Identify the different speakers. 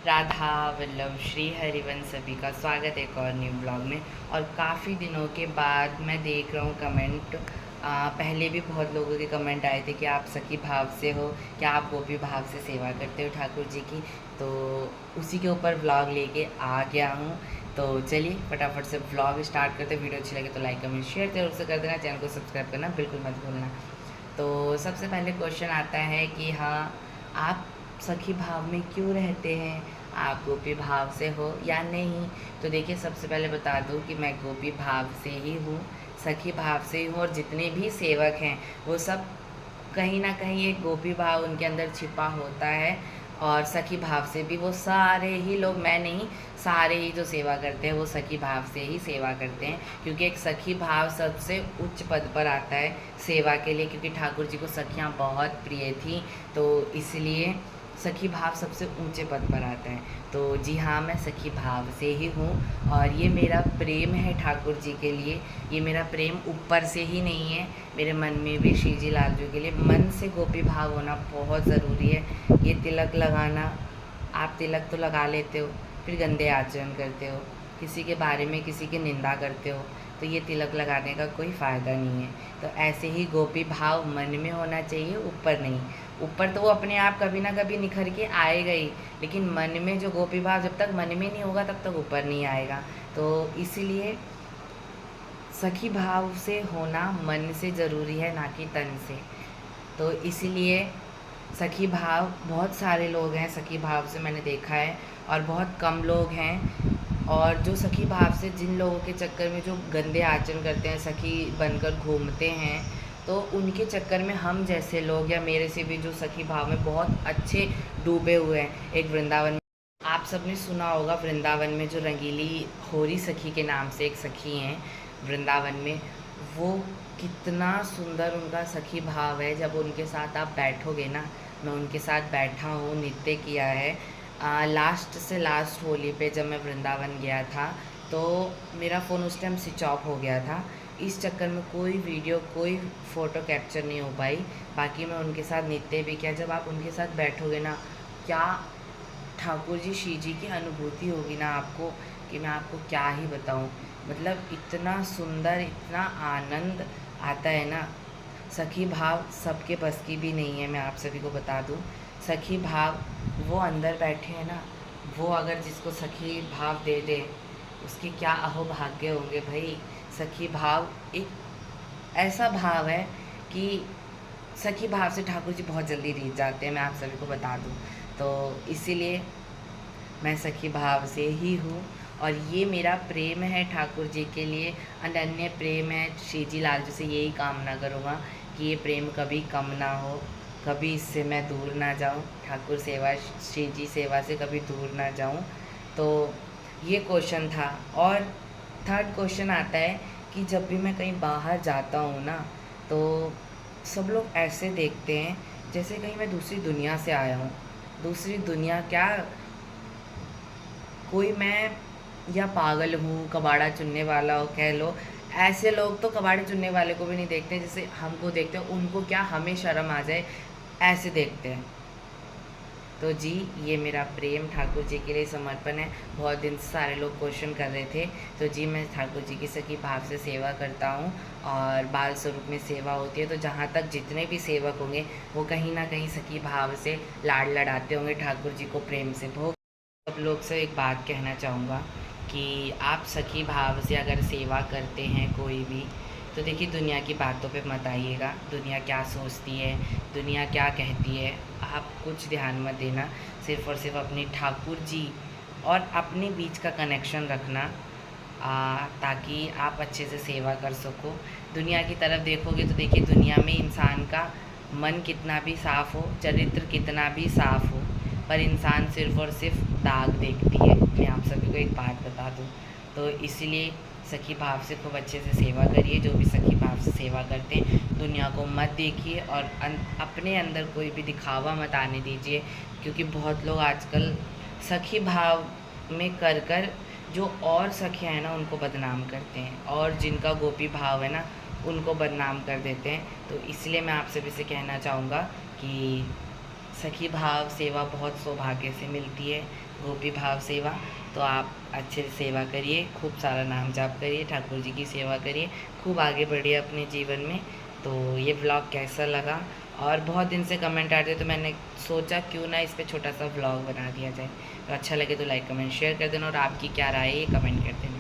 Speaker 1: राधा वल्लभ श्री हरिवंश सभी का स्वागत है एक और न्यू ब्लॉग में। और काफ़ी दिनों के बाद मैं देख रहा हूँ कमेंट। पहले भी बहुत लोगों के कमेंट आए थे कि आप सखी भाव से हो, क्या आप गोपी भाव से सेवा करते हो ठाकुर जी की। तो उसी के ऊपर ब्लॉग लेके आ गया हूँ। तो चलिए फटाफट से ब्लॉग स्टार्ट करते। वीडियो अच्छी लगे तो लाइक कमेंट शेयर जरूर से कर देना, चैनल को सब्सक्राइब करना बिल्कुल मत भूलना। तो सबसे पहले क्वेश्चन आता है कि हाँ, आप सखी भाव में क्यों रहते हैं, आप गोपी भाव से हो या नहीं। तो देखिए, सबसे पहले बता दूं कि मैं गोपी भाव से ही हूँ, सखी भाव से ही हूँ। और जितने भी सेवक हैं वो सब कहीं ना कहीं एक गोपी भाव उनके अंदर छिपा होता है। और सखी भाव से भी वो सारे ही लोग, मैं नहीं, सारे ही जो सेवा करते हैं वो सखी भाव से ही सेवा करते हैं। क्योंकि एक सखी भाव सबसे उच्च पद पर आता है सेवा के लिए, क्योंकि ठाकुर जी को सखियाँ बहुत प्रिय थी। तो इसलिए सखी भाव सबसे ऊंचे पद पर आता है। तो जी हाँ, मैं सखी भाव से ही हूँ। और ये मेरा प्रेम है ठाकुर जी के लिए। ये मेरा प्रेम ऊपर से ही नहीं है, मेरे मन में भी श्री जी लाल जी के लिए मन से गोपी भाव होना बहुत ज़रूरी है। ये तिलक लगाना, आप तिलक तो लगा लेते हो, फिर गंदे आचरण करते हो, किसी के बारे में किसी की निंदा करते हो, तो ये तिलक लगाने का कोई फ़ायदा नहीं है। तो ऐसे ही गोपी भाव मन में होना चाहिए, ऊपर नहीं। ऊपर तो वो अपने आप कभी ना कभी निखर के आएगा ही, लेकिन मन में जो गोपी भाव जब तक मन में नहीं होगा तब तक ऊपर नहीं आएगा। तो इसीलिए सखी भाव से होना मन से ज़रूरी है, ना कि तन से। तो इसीलिए सखी भाव, बहुत सारे लोग हैं सखी भाव से, मैंने देखा है, और बहुत कम लोग हैं। और जो सखी भाव से, जिन लोगों के चक्कर में जो गंदे आचरण करते हैं, सखी बनकर घूमते हैं, तो उनके चक्कर में हम जैसे लोग, या मेरे से भी जो सखी भाव में बहुत अच्छे डूबे हुए हैं। एक वृंदावन में आप सबने सुना होगा, वृंदावन में जो रंगीली होरी सखी के नाम से एक सखी हैं वृंदावन में, वो कितना सुंदर उनका सखी भाव है। जब उनके साथ आप बैठोगे ना, मैं उनके साथ बैठा हूँ, नृत्य किया है। लास्ट से लास्ट होली पे जब मैं वृंदावन गया था, तो मेरा फ़ोन उस टाइम स्विच ऑफ हो गया था। इस चक्कर में कोई वीडियो, कोई फ़ोटो कैप्चर नहीं हो पाई। बाकी मैं उनके साथ नृत्य भी किया। जब आप उनके साथ बैठोगे ना, क्या ठाकुर जी श्री जी की अनुभूति होगी ना आपको, कि मैं आपको क्या ही बताऊं। मतलब इतना सुंदर, इतना आनंद आता है ना। सखी भाव सबके बस की भी नहीं है, मैं आप सभी को बता दूं। सखी भाव, वो अंदर बैठे हैं ना, वो अगर जिसको सखी भाव दे दे, उसके क्या अहोभाग्य होंगे भाई। सखी भाव एक ऐसा भाव है कि सखी भाव से ठाकुर जी बहुत जल्दी रीझ जाते हैं, मैं आप सभी को बता दूं। तो इसीलिए मैं सखी भाव से ही हूँ। और ये मेरा प्रेम है ठाकुर जी के लिए, अनन्य प्रेम है। श्री जी लाल जी से यही कामना करूँगा कि ये प्रेम कभी कम ना हो, कभी इससे मैं दूर ना जाऊँ, ठाकुर सेवा, श्री जी सेवा से कभी दूर ना जाऊँ। तो ये क्वेश्चन था। और थर्ड क्वेश्चन आता है कि जब भी मैं कहीं बाहर जाता हूँ ना, तो सब लोग ऐसे देखते हैं जैसे कहीं मैं दूसरी दुनिया से आया हूँ। दूसरी दुनिया क्या, कोई मैं या पागल हूँ, कबाड़ा चुनने वाला हो कह लो। ऐसे लोग तो कबाड़े चुनने वाले को भी नहीं देखते जैसे हमको देखते हैं, उनको क्या हमें शर्म आ जाए, ऐसे देखते हैं। तो जी, ये मेरा प्रेम ठाकुर जी के लिए समर्पण है। बहुत दिन से सारे लोग क्वेश्चन कर रहे थे। तो जी, मैं ठाकुर जी की सखी भाव से सेवा करता हूँ, और बाल स्वरूप में सेवा होती है। तो जहाँ तक जितने भी सेवक होंगे वो कहीं ना कहीं सखी भाव से लाड़ लड़ाते होंगे ठाकुर जी को प्रेम से। भोग सब लोग से एक बात कहना चाहूँगा कि आप सखी भाव से अगर सेवा करते हैं कोई भी, तो देखिए, दुनिया की बातों पे मत आइएगा। दुनिया क्या सोचती है, दुनिया क्या कहती है, आप कुछ ध्यान मत देना। सिर्फ़ और सिर्फ अपने ठाकुर जी और अपने बीच का कनेक्शन रखना, ताकि आप अच्छे से सेवा कर सको। दुनिया की तरफ देखोगे तो देखिए, दुनिया में इंसान का मन कितना भी साफ़ हो, चरित्र कितना भी साफ़ हो, पर इंसान सिर्फ़ और सिर्फ दाग देखती है। मैं आप सभी को एक बात बता दूँ। तो इसीलिए सखी भाव से खूब अच्छे से सेवा करिए। जो भी सखी भाव से सेवा करते हैं, दुनिया को मत देखिए, और अपने अंदर कोई भी दिखावा मत आने दीजिए। क्योंकि बहुत लोग आजकल सखी भाव में कर कर जो और सखियाँ हैं ना, उनको बदनाम करते हैं, और जिनका गोपी भाव है ना, उनको बदनाम कर देते हैं। तो इसलिए मैं आप सभी से कहना चाहूँगा कि सखी भाव सेवा बहुत सौभाग्य से मिलती है। गोपी भाव सेवा। तो आप अच्छे से सेवा करिए, खूब सारा नाम जाप करिए, ठाकुर जी की सेवा करिए, खूब आगे बढ़िए अपने जीवन में। तो ये व्लॉग कैसा लगा, और बहुत दिन से कमेंट आते तो मैंने सोचा क्यों ना इस पे छोटा सा व्लॉग बना दिया जाए। तो अच्छा लगे तो लाइक कमेंट शेयर कर देना, और आपकी क्या राय है ये कमेंट कर देना।